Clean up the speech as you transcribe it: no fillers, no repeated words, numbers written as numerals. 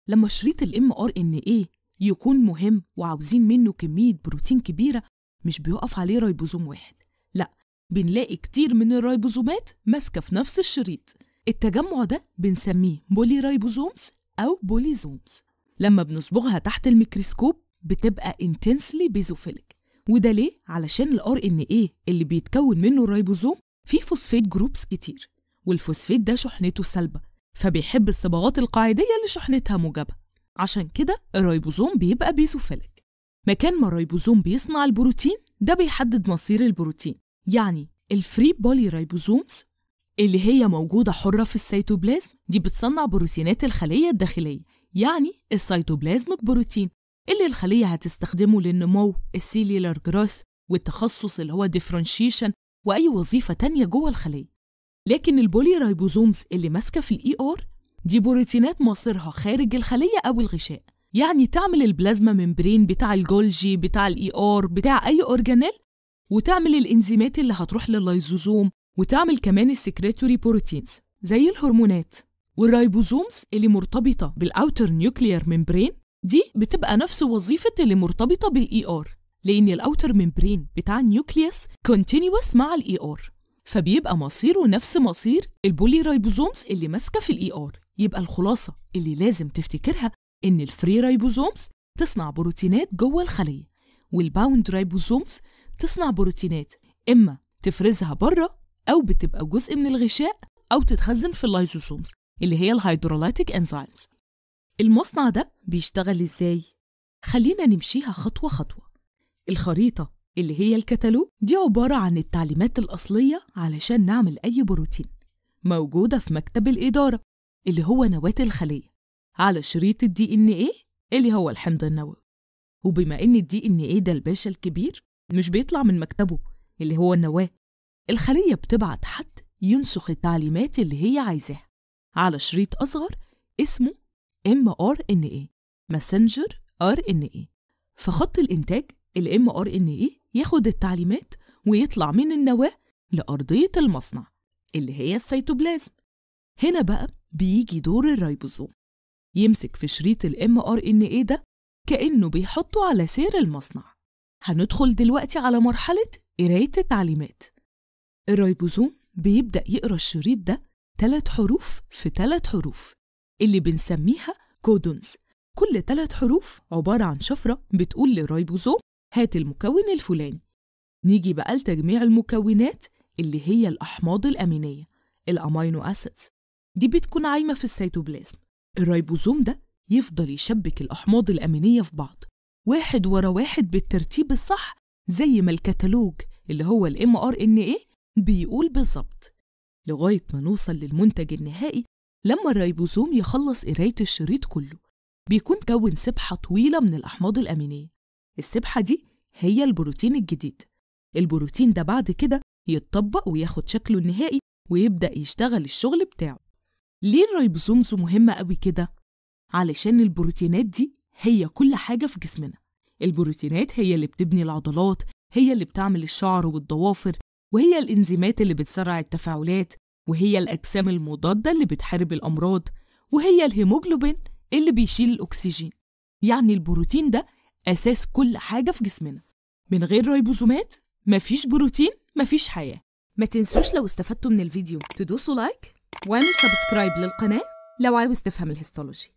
لما شريط ال mRNA يكون مهم وعاوزين منه كمية بروتين كبيرة، مش بيقف عليه ريبوزوم واحد، لأ، بنلاقي كتير من الريبوزومات ماسكة في نفس الشريط. التجمع ده بنسميه بولي ريبوزومز أو بوليزومز. لما بنصبغها تحت الميكروسكوب بتبقى intensely basophilic، وده ليه؟ علشان ال RNA اللي بيتكون منه الريبوزوم فيه فوسفات جروبس كتير، والفوسفات ده شحنته سلبة، فبيحب الصبغات القاعدية اللي شحنتها موجبة. عشان كده الريبوزوم بيبقى بيزوفيليك. مكان ما الريبوزوم بيصنع البروتين ده بيحدد مصير البروتين. يعني الفري بولي ريبوزومز اللي هي موجودة حرة في السيتوبلازم دي بتصنع بروتينات الخلية الداخلية، يعني السيتوبلازميك بروتين اللي الخلية هتستخدمه للنمو، السيلولار جروث، والتخصص اللي هو ديفرنشيشن، وأي وظيفة تانية جوه الخلية. لكن البولي ريبوزومز اللي ماسكة في الER دي بروتينات مصيرها خارج الخلية أو الغشاء، يعني تعمل البلازما ممبرين بتاع الجولجي بتاع الER بتاع أي أورجانيل، وتعمل الإنزيمات اللي هتروح لللايزوزوم، وتعمل كمان السكريتوري بروتينز زي الهرمونات. والريبوزومز اللي مرتبطة بالأوتر نيوكليير ممبرين دي بتبقى نفس وظيفة اللي مرتبطة بالER، لأن الأوتر ممبرين بتاع النيوكليوس كونتينيوس مع الER، فبيبقى مصيره نفس مصير البولي ريبوزومز اللي ماسكة في الER. يبقى الخلاصة اللي لازم تفتكرها إن الفري ريبوزومز تصنع بروتينات جوه الخلية، والباوند ريبوزومز تصنع بروتينات إما تفرزها بره أو بتبقى جزء من الغشاء أو تتخزن في اللايزوسومز اللي هي الهيدرولايتيك انزيمز. المصنع ده بيشتغل إزاي؟ خلينا نمشيها خطوة خطوة. الخريطة اللي هي الكتالوج دي عبارة عن التعليمات الأصلية علشان نعمل أي بروتين، موجودة في مكتب الإدارة اللي هو نواة الخلية على شريط DNA اللي هو الحمض النووي. وبما إن DNA ده الباشا الكبير مش بيطلع من مكتبه اللي هو النواة، الخلية بتبعت حد ينسخ التعليمات اللي هي عايزاها على شريط أصغر اسمه mRNA messenger RNA. فخط الإنتاج ال mRNA ياخد التعليمات ويطلع من النواة لأرضية المصنع اللي هي السيتوبلازم. هنا بقى بيجي دور الريبوزوم، يمسك في شريط ال mRNA ده كأنه بيحطه على سير المصنع. هندخل دلوقتي على مرحلة قراية التعليمات. الريبوزوم بيبدأ يقرأ الشريط ده 3 حروف في 3 حروف اللي بنسميها كودونز. كل 3 حروف عبارة عن شفرة بتقول للريبوزوم هات المكون الفلاني. نيجي بقى لتجميع المكونات اللي هي الأحماض الأمينية الأمينو أسيدز، دي بتكون عايمة في السيتوبلازم. الريبوزوم ده يفضل يشبك الأحماض الأمينية في بعض واحد ورا واحد بالترتيب الصح زي ما الكتالوج اللي هو ال mRNA بيقول بالظبط، لغاية ما نوصل للمنتج النهائي. لما الريبوزوم يخلص قراية الشريط كله بيكون كون سبحة طويلة من الأحماض الأمينية. السبحة دي هي البروتين الجديد. البروتين ده بعد كده يتطبق وياخد شكله النهائي ويبدأ يشتغل الشغل بتاعه. ليه الريبوزومز مهمة قوي كده؟ علشان البروتينات دي هي كل حاجة في جسمنا. البروتينات هي اللي بتبني العضلات، هي اللي بتعمل الشعر والضوافر، وهي الإنزيمات اللي بتسرع التفاعلات، وهي الأجسام المضادة اللي بتحارب الأمراض، وهي الهيموجلوبين اللي بيشيل الأكسجين. يعني البروتين ده أساس كل حاجة في جسمنا. من غير ريبوزومات مفيش بروتين، مفيش حياة. ما تنسوش لو استفدتوا من الفيديو تدوسوا لايك واعمل سبسكرايب للقناة لو عاوز تفهم الهيستولوجي.